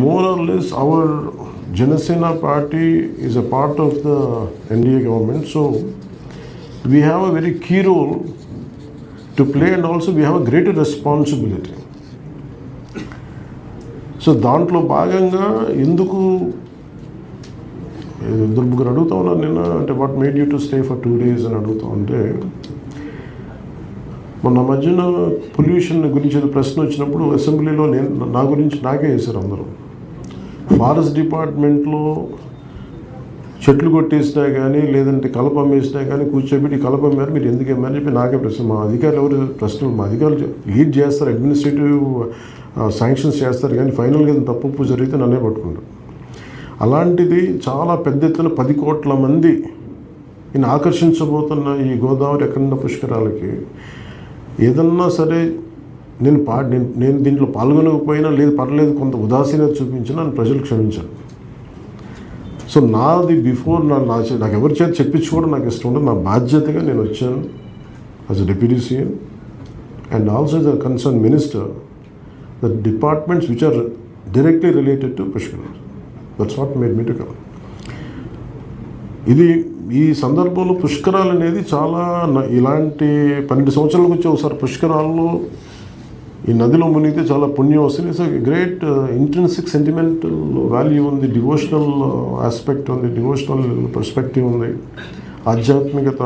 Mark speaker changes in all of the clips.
Speaker 1: more or less our Janasena party is a part of the NDA government, so we have a very key role to play, and also we have a greater responsibility. So దాంట్లో భాగంగా ఎందుకు ఇద్దరు ముగ్గురు అడుగుతా ఉన్నాను నిన్న, అంటే what made you to stay for 2 days అని అడుగుతా ఉంటే, మొన్న మధ్యన పొల్యూషన్ గురించి ఏదో ప్రశ్న వచ్చినప్పుడు అసెంబ్లీలో నా గురించి నాకే వేశారు అందరూ. ఫారెస్ట్ డిపార్ట్మెంట్లో చెట్లు కొట్టేసినా కానీ లేదంటే కలప అమ్మేసినా కానీ కూర్చోబెట్టి కలప అమ్మారు, మీరు ఎందుకు అమ్మారని చెప్పి నాకే ప్రశ్న. మా అధికారులు ఎవరు ప్రశ్నలు, మా అధికారులు లీడ్ చేస్తారు, అడ్మినిస్ట్రేటివ్ శాంక్షన్స్ చేస్తారు, కానీ ఫైనల్గా తప్పు జరిగితే నన్నే పట్టుకుంటారు. అలాంటిది చాలా పెద్ద ఎత్తున 10 కోట్ల మంది ఈయన ఆకర్షించబోతున్న ఈ గోదావరి ఎక్కడున్న పుష్కరాలకి ఏదన్నా సరే నేను దీంట్లో పాల్గొనకపోయినా లేదు పర్లేదు, కొంత ఉదాసీనత చూపించినా నన్ను ప్రజలు క్షమించాను. సో నాది బిఫోర్ నాకు ఎవరి చేత చెప్పించుకోవడం నాకు ఇష్టం ఉండదు. నా బాధ్యతగా నేను వచ్చాను as a deputy CM and also as a concern minister, the departments which are directly related to పుష్కరాలు. That's what made me to come. ఇది ఈ సందర్భంలో పుష్కరాలు అనేది చాలా ఇలాంటి 12 సంవత్సరాలకు వచ్చి ఒకసారి పుష్కరాల్లో ఈ నదిలో మునిగితే చాలా పుణ్యం వస్తుంది. It's great intrinsic sentimental value ఉంది, డివోషనల్ ఆస్పెక్ట్ ఉంది, డివోషనల్ పర్స్పెక్టివ్ ఉంది, ఆధ్యాత్మికత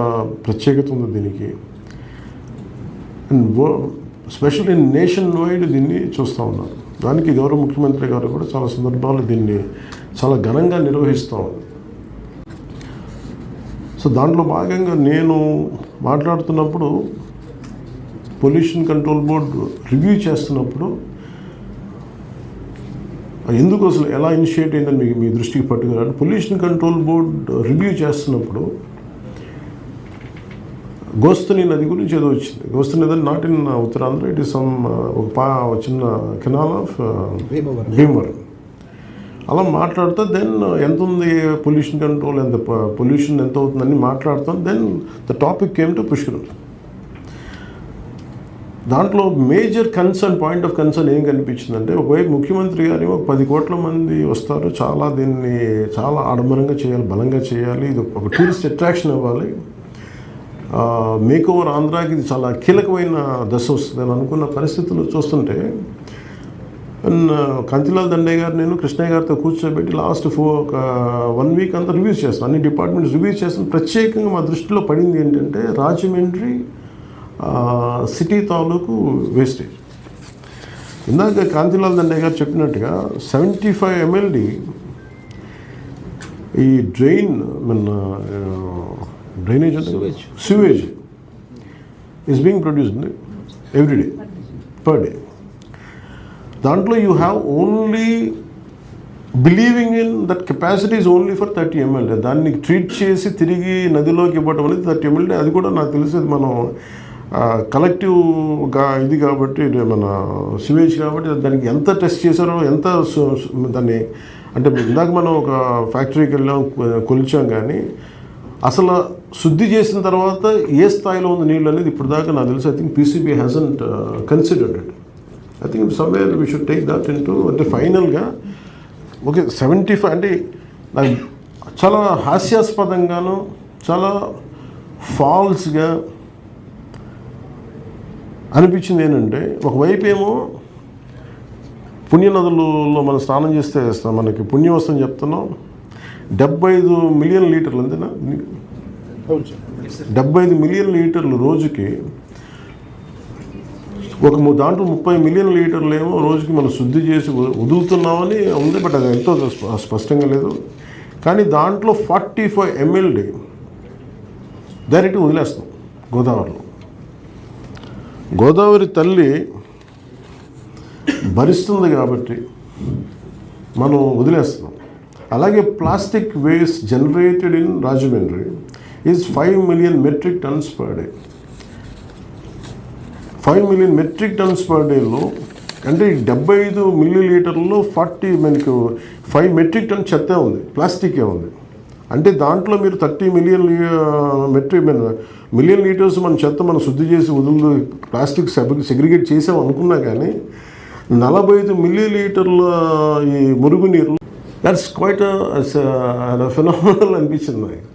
Speaker 1: ప్రత్యేకత ఉంది దీనికి. And special in nation wide దీన్ని చూస్తూ ఉన్నారు. దానికి గౌరవ ముఖ్యమంత్రి గారు కూడా చాలా సందర్భాలు దీన్ని చాలా ఘనంగా నిర్వహిస్తూ ఉన్నారు. సో దాంట్లో భాగంగా నేను మాట్లాడుతున్నప్పుడు పొల్యూషన్ కంట్రోల్ బోర్డు రివ్యూ చేస్తున్నప్పుడు ఎందుకు అసలు ఎలా ఇనిషియేట్ అయిందని మీ దృష్టికి పట్టుకున్నాను. పొల్యూషన్ కంట్రోల్ బోర్డు రివ్యూ చేస్తున్నప్పుడు గోస్తని నది గురించి ఏదో వచ్చింది. గోస్తని నది not in Uttarandhra, it is some ఒక చిన్న కెనాల్ ఆఫ్ భీమవరం. అలా మాట్లాడుతూ దెన్ ఎంత ఉంది పొల్యూషన్ కంట్రోల్, ఎంత పొల్యూషన్ ఎంత అవుతుందని మాట్లాడుతాం. Then the topic came to Pushkaram. దాంట్లో major concern, point of concern ఏం కనిపించిందంటే, ఒకవైపు ముఖ్యమంత్రి గారు 10 కోట్ల మంది వస్తారు, దీన్ని చాలా ఆడంబరంగా చేయాలి, బలంగా చేయాలి, ఇది ఒక టూరిస్ట్ అట్రాక్షన్ అవ్వాలి, మేక్ ఓవర్ ఆంధ్రాకి ఇది చాలా కీలకమైన దశ వస్తుంది అని అనుకున్న పరిస్థితులు చూస్తుంటే, కాంతిలాల్ దండయ్య గారు నేను కృష్ణయ్య గారితో కూర్చోబెట్టి లాస్ట్ 1 week అంతా రివ్యూస్ చేస్తాను, అన్ని డిపార్ట్మెంట్స్ రివ్యూస్ చేస్తాను. ప్రత్యేకంగా మా దృష్టిలో పడింది ఏంటంటే రాజమండ్రి సిటీ తాలూకు వేస్టేజ్. ఇందాక కాంతిలాల్ దండయ్య గారు చెప్పినట్టుగా 75 MLD ఈ drainage sewage is being produced every day, per day. దాంట్లో you have only believing in that capacity is only for 30 MLD. దాన్ని ట్రీట్ చేసి తిరిగి నదిలోకి ఇవ్వడం అనేది 30 MLD. అది కూడా నాకు తెలిసేది మనం కలెక్టివ్గా ఇది కాబట్టి, మన సివేజ్ కాబట్టి దానికి ఎంత టెస్ట్ చేశారో, ఎంత దాన్ని అంటే ఇందాక మనం ఒక ఫ్యాక్టరీకి వెళ్ళాం, కొలిచాం, కానీ అసలు శుద్ధి చేసిన తర్వాత ఏ స్థాయిలో ఉంది నీళ్ళు అనేది ఇప్పుడు దాకా నాకు తెలిసి I think PCB hasn't considered it. I think somewhere we should take that in to, అంటే ఫైనల్గా ఓకే 75 అంటే నాకు చాలా హాస్యాస్పదంగాను చాలా ఫాల్స్గా అనిపించింది. ఏంటంటే ఒకవైపు ఏమో పుణ్యనదులలో మనం స్నానం చేస్తే మనకి పుణ్యం వస్తుందని చెప్తున్నాం. 75 మిలియన్ లీటర్లు అంతేనా, 75 మిలియన్ లీటర్లు రోజుకి, దాంట్లో 30 మిలియన్ లీటర్లు ఏమో రోజుకి మనం శుద్ధి చేసి వదులుతున్నామని ఉంది, బట్ అది ఎంతో స్పష్టంగా లేదు. కానీ దాంట్లో 45 MLD డైరెక్ట్గా వదిలేస్తాం గోదావరిలో. గోదావరి తల్లి భరిస్తుంది కాబట్టి మనం వదిలేస్తున్నాం. అలాగే plastic waste generated in Rajahmundry is 5 million metric tons per day. 5 million metric tons per dayలో అంటే 75 మిల్లీలీటర్లో 40 మనకు 5 metric ton చెత్తే ఉంది, ప్లాస్టికే ఉంది. అంటే దాంట్లో మీరు 30 మిలియన్ లీటర్స్ మన చెత్త మనం శుద్ధి చేసి వదులు ప్లాస్టిక్ సెగ్రిగేట్ చేసాం అనుకున్నా, కానీ 45 మిల్లీలీటర్ల ఈ మురుగునీరు, దట్స్ క్వైట్ ఫినామినల్ అనిపించింది నాకు.